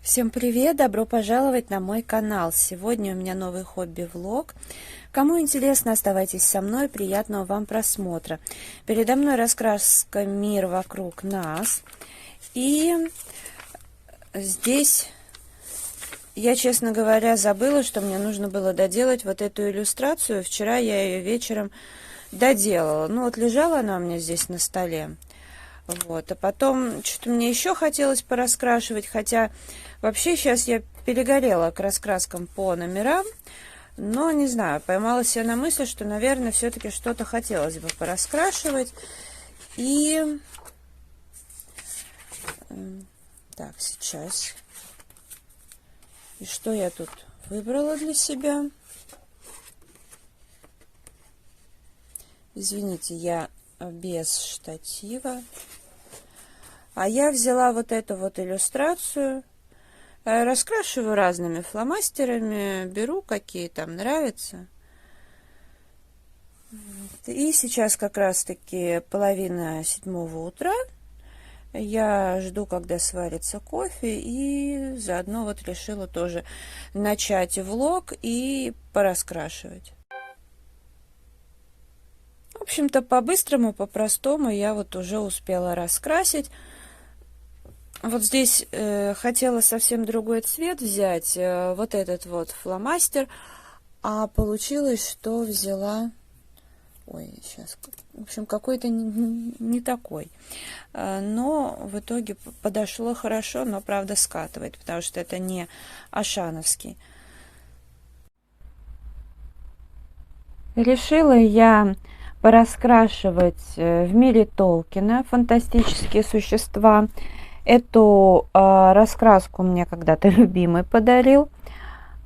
Всем привет! Добро пожаловать на мой канал. Сегодня у меня новый хобби-влог. Кому интересно, оставайтесь со мной. Приятного вам просмотра. Передо мной раскраска «Мир вокруг нас». И здесь я, честно говоря, забыла, что мне нужно было доделать вот эту иллюстрацию. Вчера я ее вечером доделала. Ну вот лежала она у меня здесь на столе. Вот, а потом что-то мне еще хотелось пораскрашивать, хотя вообще сейчас я перегорела к раскраскам по номерам, но не знаю, поймала себя на мысли, что, наверное, все-таки что-то хотелось бы пораскрашивать. И так, сейчас. И что я тут выбрала для себя? Извините, я без штатива. А я взяла вот эту вот иллюстрацию, раскрашиваю разными фломастерами, беру, какие там нравятся. И сейчас как раз-таки 6:30 утра. Я жду, когда сварится кофе, и заодно вот решила тоже начать влог и пораскрашивать. В общем-то, по-быстрому, по-простому я вот уже успела раскрасить. Вот здесь хотела совсем другой цвет взять, вот этот вот фломастер, а получилось, что взяла, ой, сейчас, в общем, какой-то не такой. Но в итоге подошло хорошо, но, правда, скатывает, потому что это не ашановский. Решила я пораскрашивать в мире Толкина «Фантастические существа». Эту раскраску мне когда-то любимый подарил.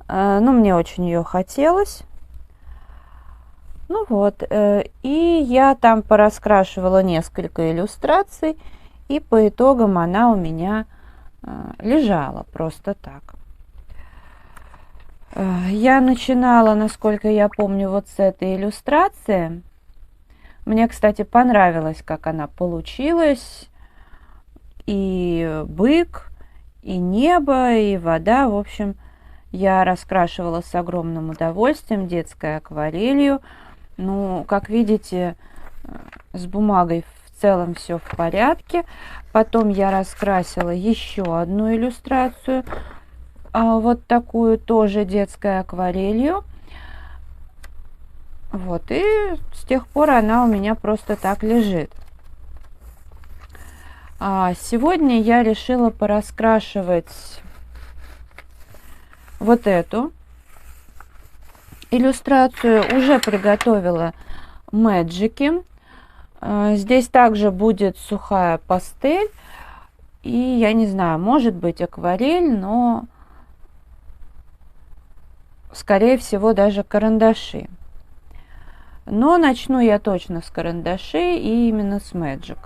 Ну, мне очень ее хотелось. Ну вот. И я там пораскрашивала несколько иллюстраций. И по итогам она у меня лежала просто так. Я начинала, насколько я помню, вот с этой иллюстрации. Мне, кстати, понравилось, как она получилась. И бык, и небо, и вода. В общем, я раскрашивала с огромным удовольствием, детской акварелью. Ну, как видите, с бумагой в целом все в порядке. Потом я раскрасила еще одну иллюстрацию, вот такую тоже детской акварелью. Вот, и с тех пор она у меня просто так лежит. Сегодня я решила пораскрашивать вот эту иллюстрацию. Уже приготовила мэджики. Здесь также будет сухая пастель. И я не знаю, может быть акварель, но скорее всего даже карандаши. Но начну я точно с карандашей и именно с мэджик.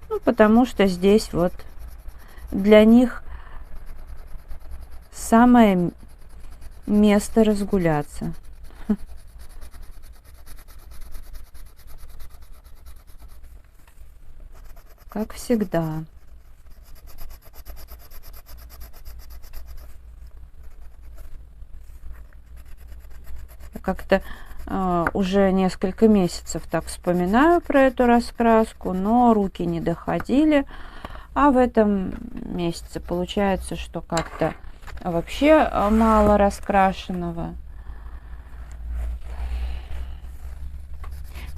Ну, потому что здесь вот для них самое место разгуляться. Как всегда. Как-то уже несколько месяцев так вспоминаю про эту раскраску, но руки не доходили. А в этом месяце получается, что как-то вообще мало раскрашенного.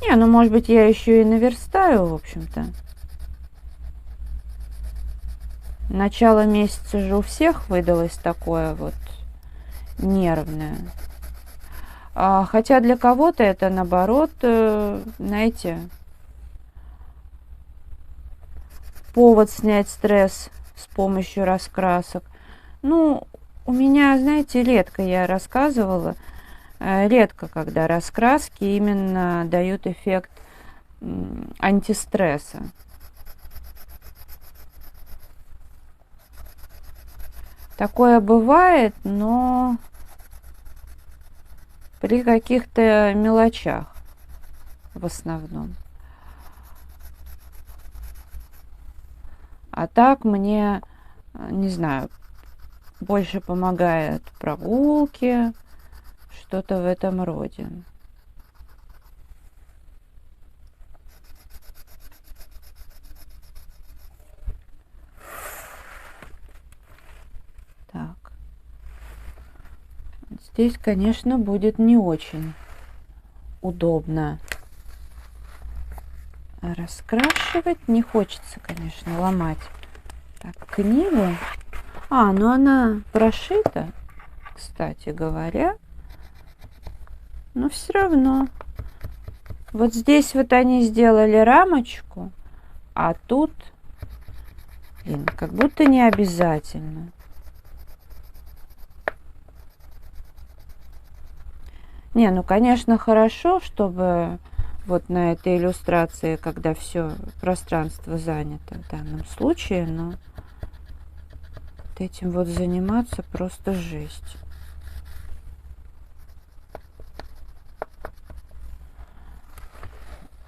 Не, ну может быть я еще и наверстаю, в общем-то. Начало месяца же у всех выдалось такое вот нервное. Хотя для кого-то это наоборот, знаете, повод снять стресс с помощью раскрасок. Ну, у меня, знаете, редко я рассказывала, редко, когда раскраски именно дают эффект антистресса. Такое бывает, но при каких-то мелочах в основном. А так мне, не знаю, больше помогают прогулки, что-то в этом роде. Так. Здесь, конечно, будет не очень удобно раскрашивать. Не хочется, конечно, ломать так книгу. Ну она прошита, кстати говоря. Но все равно. Вот здесь вот они сделали рамочку, а тут, блин, как будто не обязательно. Не, ну, конечно, хорошо, чтобы вот на этой иллюстрации, когда все пространство занято в данном случае, но вот этим вот заниматься просто жесть.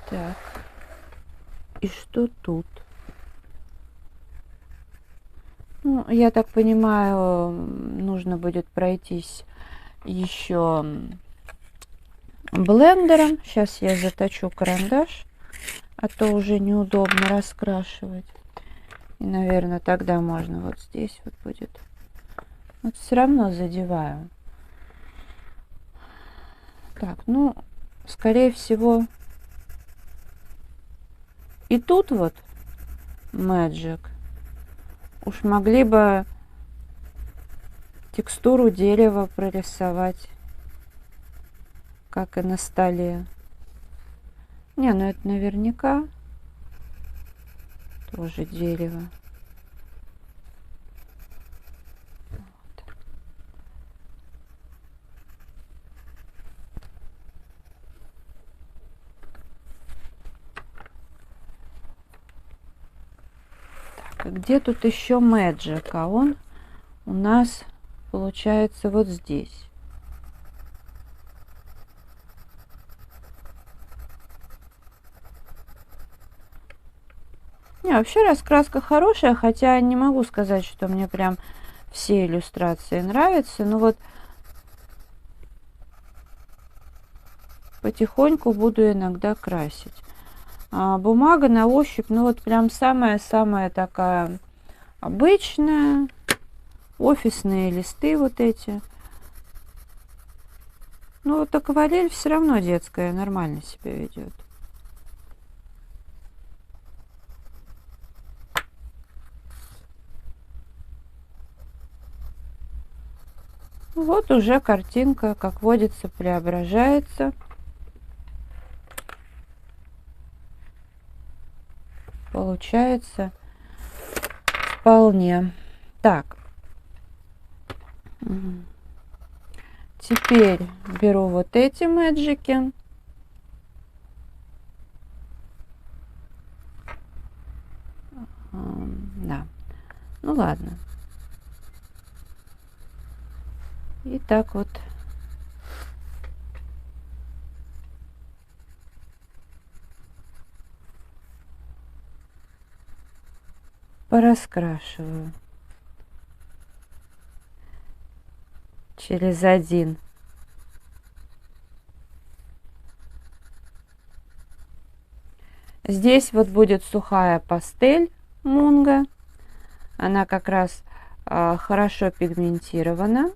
Так, и что тут? Ну, я так понимаю, нужно будет пройтись еще блендером. Сейчас я заточу карандаш, а то уже неудобно раскрашивать. И, наверное, тогда можно вот здесь вот будет. Вот все равно задеваю. Так, ну, скорее всего, и тут вот Magic. Уж могли бы текстуру дерева прорисовать, как и на столе. Не, ну это наверняка тоже дерево. Вот. Так, а где тут еще Magic? А он у нас получается вот здесь. Не, вообще раскраска хорошая, хотя не могу сказать, что мне прям все иллюстрации нравятся. Но вот потихоньку буду иногда красить. Бумага на ощупь, ну вот прям самая-самая такая обычная. Офисные листы вот эти. Ну вот акварель все равно детская, нормально себя ведет. Вот уже картинка, как водится, преображается. Получается вполне. Так. Теперь беру вот эти мэджики. Да. Ну ладно. И так вот пораскрашиваю через один. Здесь вот будет сухая пастель Мунга. Она как раз хорошо пигментирована.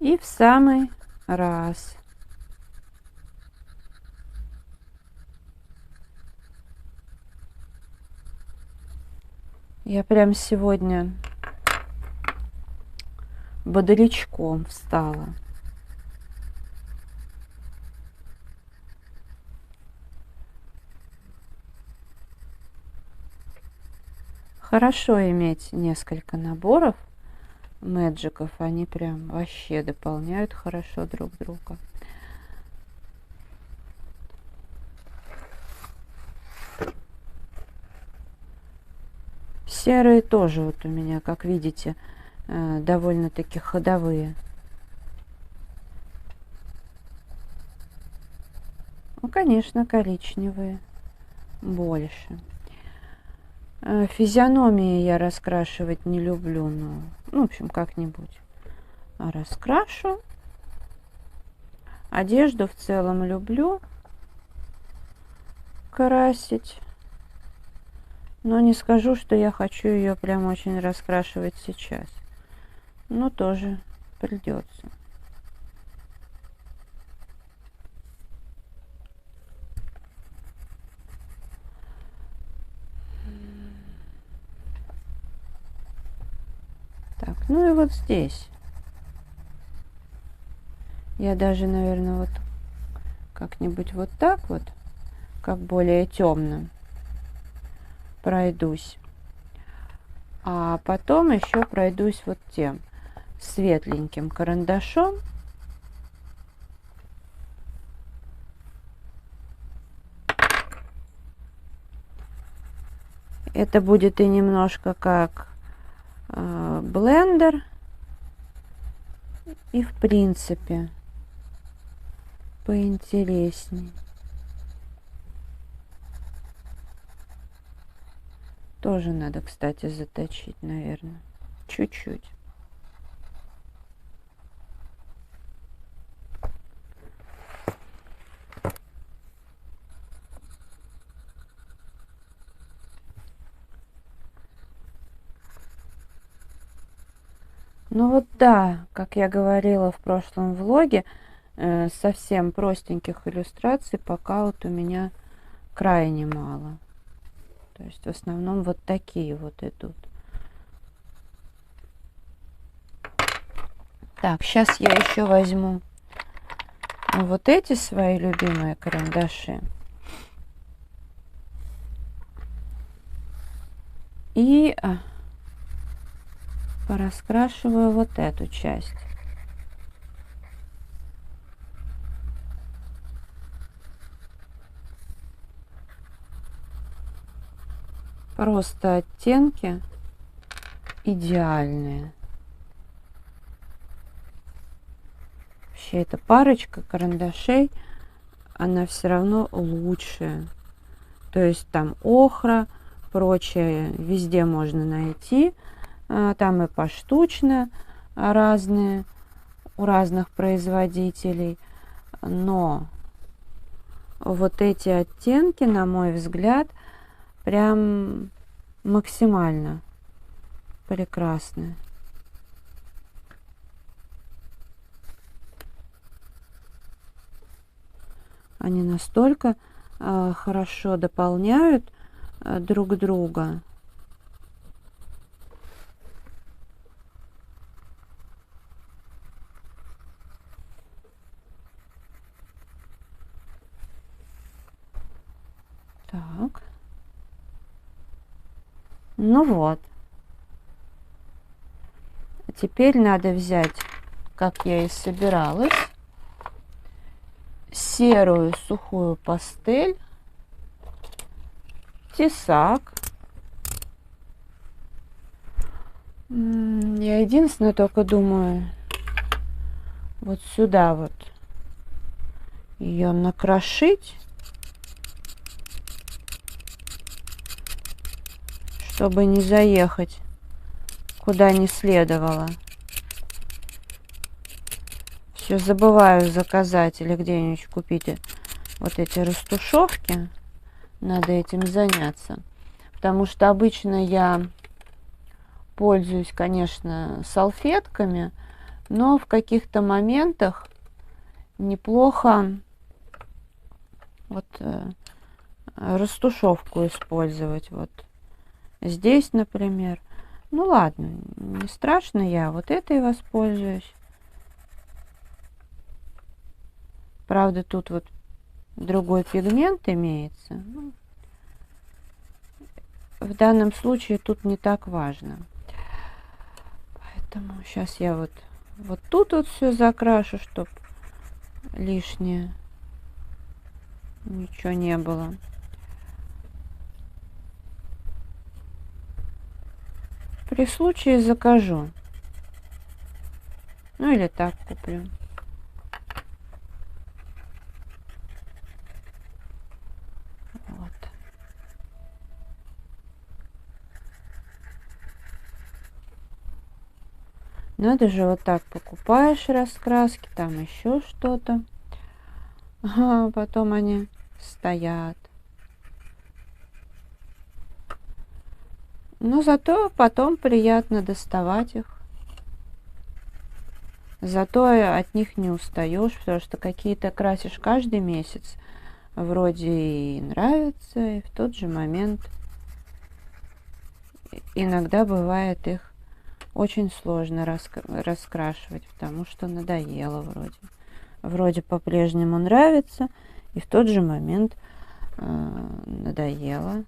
И в самый раз. Я прям сегодня бодрячком встала. Хорошо иметь несколько наборов мэджиков, они прям вообще дополняют хорошо друг друга. Серые тоже вот у меня, как видите, довольно-таки ходовые. конечно, коричневые больше. Физиономии я раскрашивать не люблю, но, ну, в общем, как-нибудь раскрашу. Одежду в целом люблю красить, но не скажу, что я хочу ее прям очень раскрашивать сейчас. Но тоже придется. Так, ну и вот здесь. Я даже, наверное, вот как-нибудь вот так вот, как более темно, пройдусь. А потом еще пройдусь вот тем светленьким карандашом. Это будет и немножко как блендер, и в принципе поинтересней. Тоже надо, кстати, заточить, наверное, чуть-чуть. Ну вот да, как я говорила в прошлом влоге, совсем простеньких иллюстраций пока вот у меня крайне мало. То есть в основном вот такие вот идут. Так, сейчас я еще возьму вот эти свои любимые карандаши. И пораскрашиваю вот эту часть. Просто оттенки идеальные. Вообще эта парочка карандашей, она все равно лучшая. То есть там охра, прочее везде можно найти. Там и поштучно разные, у разных производителей. Но вот эти оттенки, на мой взгляд, прям максимально прекрасные. Они настолько хорошо дополняют друг друга. Так. Ну вот. Теперь надо взять, как я и собиралась, серую сухую пастель, тесак. Я единственное только думаю, вот сюда вот ее накрошить, чтобы не заехать куда не следовало. Все забываю заказать или где-нибудь купить вот эти растушевки. Надо этим заняться. Потому что обычно я пользуюсь, конечно, салфетками, но в каких-то моментах неплохо вот растушевку использовать. Вот здесь, например. Ну ладно, не страшно, я вот этой воспользуюсь. Правда, тут вот другой пигмент имеется. Ну, в данном случае тут не так важно. Поэтому сейчас я вот тут вот все закрашу, чтобы лишнее ничего не было. При случае закажу. Ну или так куплю. Надо же, вот так покупаешь раскраски, там еще что-то, а потом они стоят. Но зато потом приятно доставать их. Зато от них не устаешь, потому что какие-то красишь каждый месяц. Вроде и нравится, и в тот же момент иногда бывает их очень сложно раскрашивать, потому что надоело вроде. Вроде по-прежнему нравится, и в тот же момент надоело.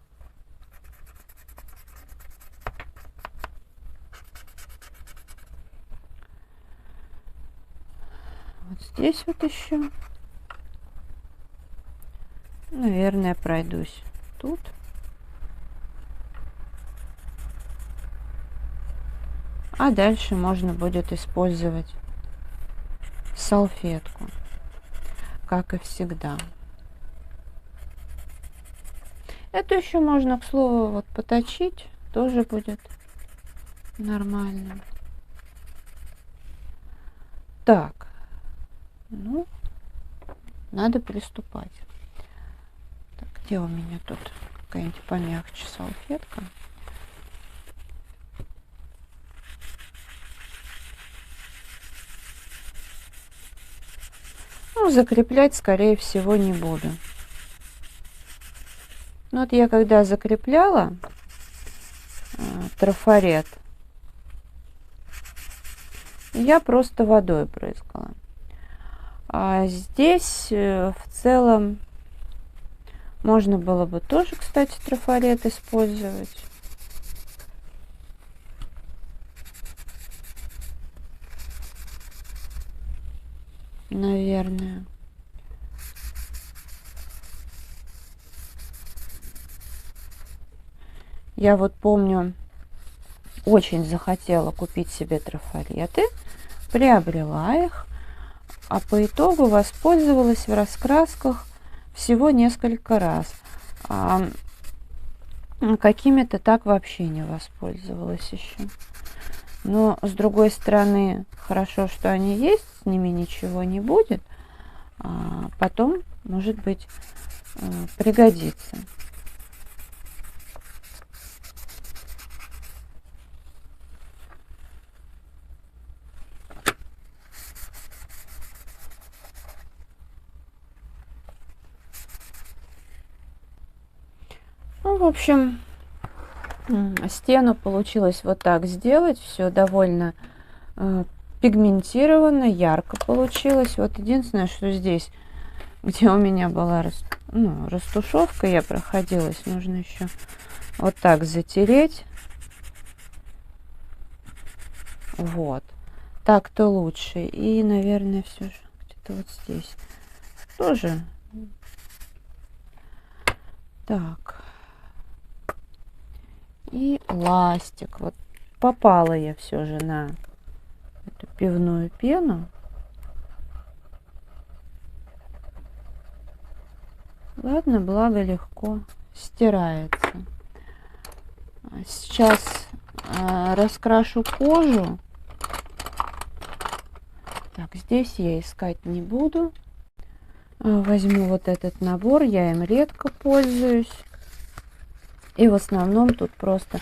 Вот здесь вот еще. Наверное, пройдусь тут. А дальше можно будет использовать салфетку, как и всегда. Это еще можно, к слову, вот поточить, тоже будет нормально. Так, ну, надо приступать. Так, где у меня тут какая-нибудь помягче салфетка? Ну, закреплять, скорее всего, не буду. Ну, вот я когда закрепляла трафарет, я просто водой брызгала. А здесь в целом можно было бы тоже, кстати, трафарет использовать. Наверное. Я вот помню, очень захотела купить себе трафареты, приобрела их, а по итогу воспользовалась в раскрасках всего несколько раз. А какими-то так вообще не воспользовалась еще. Но, с другой стороны, хорошо, что они есть, с ними ничего не будет. А потом, может быть, пригодится. Ну, в общем, стену получилось вот так сделать. Все довольно пигментированно, ярко получилось. Вот единственное, что здесь, где у меня была растушевка, я проходилась, нужно еще вот так затереть. Вот. Так-то лучше. И, наверное, все же где-то вот здесь тоже. Так. И ластик. Вот попала я все же на эту пивную пену. Ладно, благо легко стирается. Сейчас раскрашу кожу. Так, здесь я искать не буду. Возьму вот этот набор, я им редко пользуюсь. И в основном тут просто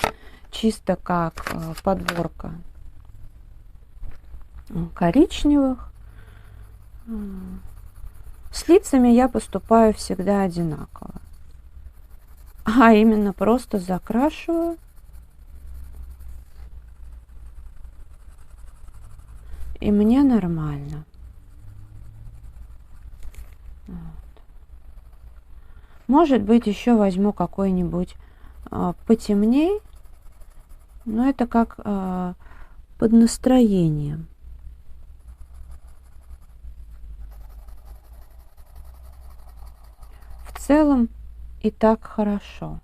чисто как подборка коричневых. С лицами я поступаю всегда одинаково. А именно просто закрашиваю. И мне нормально. Вот. Может быть, еще возьму какой-нибудь потемней. Но это как под настроением. В целом и так хорошо.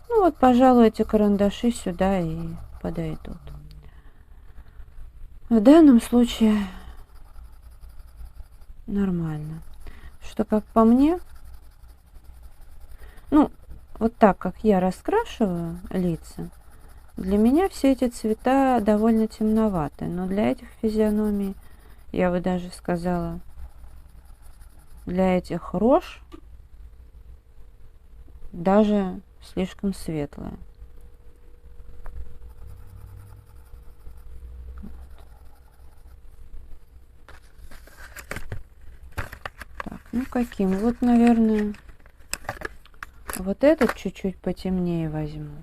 Ну вот, пожалуй, эти карандаши сюда и подойдут. В данном случае нормально. Что, как по мне, Ну, вот так, как я раскрашиваю лица, для меня все эти цвета довольно темноваты. Но для этих физиономий, я бы даже сказала, для этих рож даже слишком светлые. Так, ну каким? Вот, наверное, вот этот чуть-чуть потемнее возьму.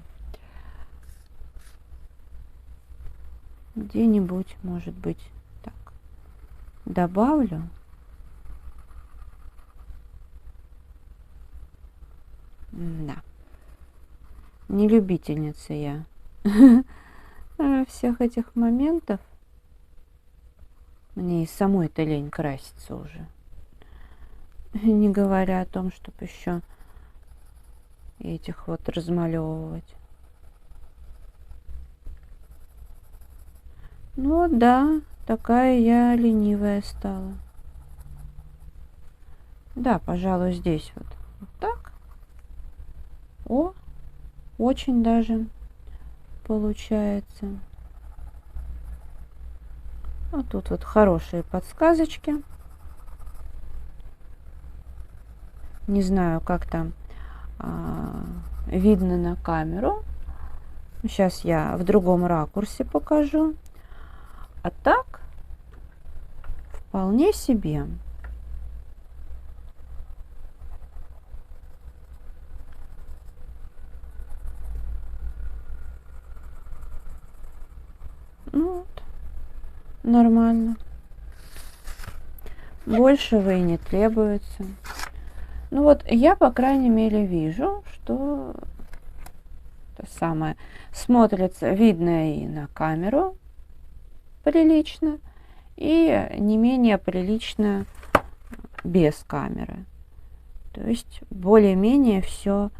Где-нибудь, может быть, так, добавлю. Да, не любительница я всех этих моментов. Мне и самой-то лень краситься уже. Не говоря о том, чтобы еще этих вот размалевывать. Ну да, такая я ленивая стала. Да, пожалуй, здесь вот, вот так. О, очень даже получается. Вот тут вот хорошие подсказочки. Не знаю, как там видно на камеру. Сейчас я в другом ракурсе покажу. А так вполне себе. Ну вот, нормально. Большего и не требуется. Ну вот я, по крайней мере, вижу, что это самое смотрится, видно и на камеру прилично, и не менее прилично без камеры. То есть более-менее все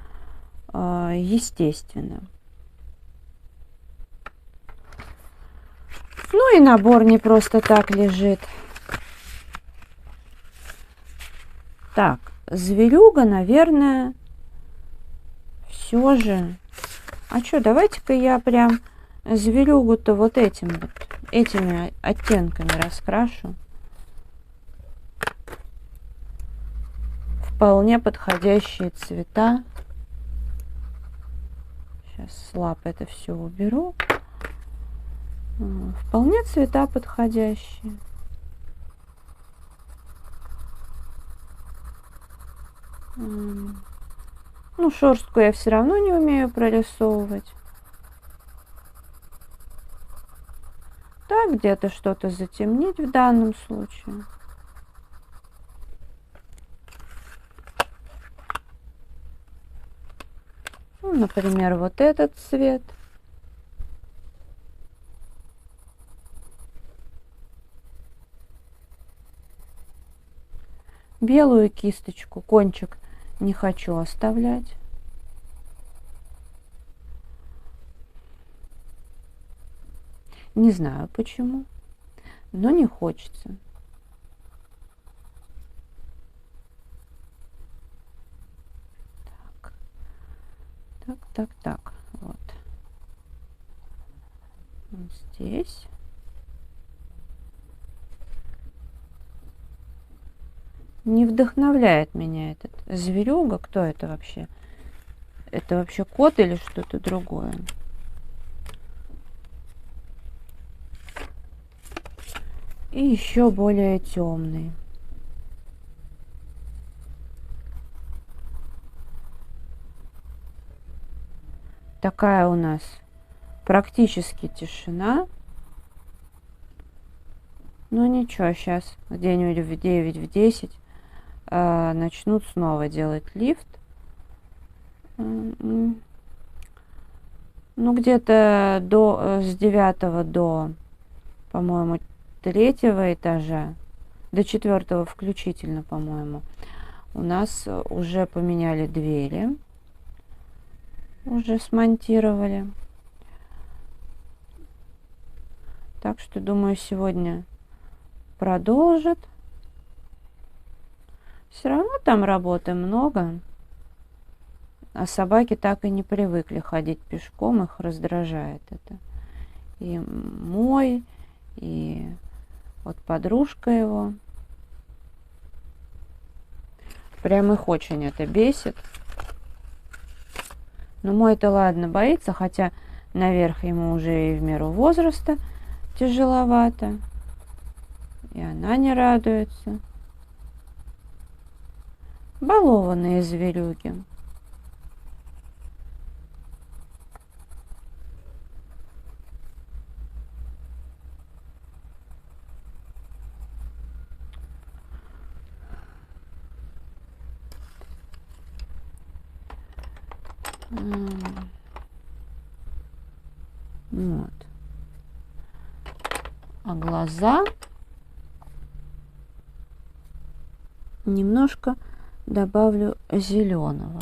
естественно. Ну и набор не просто так лежит. Так, зверюга, наверное, все же. А что, давайте-ка я прям зверюгу-то вот этими оттенками раскрашу. Вполне подходящие цвета. Сейчас с лапы это все уберу. Вполне цвета подходящие. Ну, шерстку я все равно не умею прорисовывать. Так, где-то что-то затемнить в данном случае. Ну, например, вот этот цвет. Белую кисточку, кончик не хочу оставлять. Не знаю почему, но не хочется. Так. Вот. Вот здесь. Не вдохновляет меня этот зверюга. Кто это вообще? Это вообще кот или что-то другое? И еще более темный. Такая у нас практически тишина. Ну ничего, сейчас где-нибудь в 9, в 10 начнут снова делать лифт. Ну, где-то с 9 до, по-моему, 3 этажа, до 4 включительно, по-моему, у нас уже поменяли двери, уже смонтировали. Так что, думаю, сегодня продолжат. Все равно там работы много. А собаки так и не привыкли ходить пешком, их раздражает это. И мой, и вот подружка его. Прям их очень это бесит. Но мой-то ладно боится, хотя наверх ему уже и в меру возраста тяжеловато. И она не радуется. Балованные зверюги. Вот. А глаза немножко добавлю зеленого.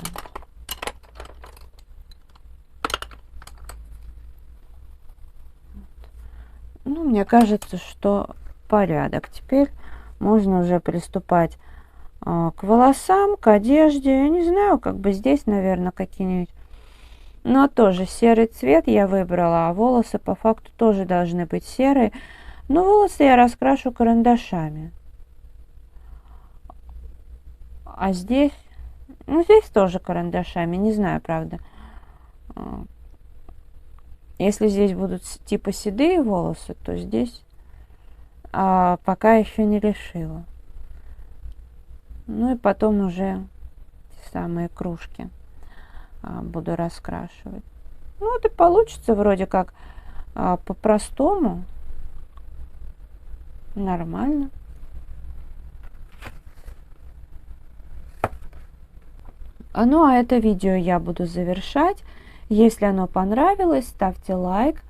Ну, мне кажется, что порядок. Теперь можно уже приступать к волосам, к одежде. Я не знаю, как бы здесь, наверное, какие-нибудь. Но тоже серый цвет я выбрала, а волосы по факту тоже должны быть серые. Но волосы я раскрашу карандашами. А здесь, ну здесь тоже карандашами, не знаю, правда. Если здесь будут типа седые волосы, то здесь пока еще не решила. Ну и потом уже самые кружки буду раскрашивать. Ну вот и получится вроде как по-простому. Нормально. Ну а это видео я буду завершать. Если оно понравилось, ставьте лайк,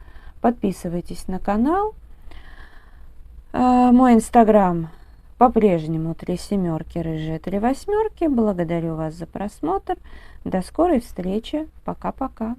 подписывайтесь на канал. Мой инстаграм по-прежнему 3 семерки, рыжие 3 восьмерки. Благодарю вас за просмотр. До скорой встречи. Пока-пока.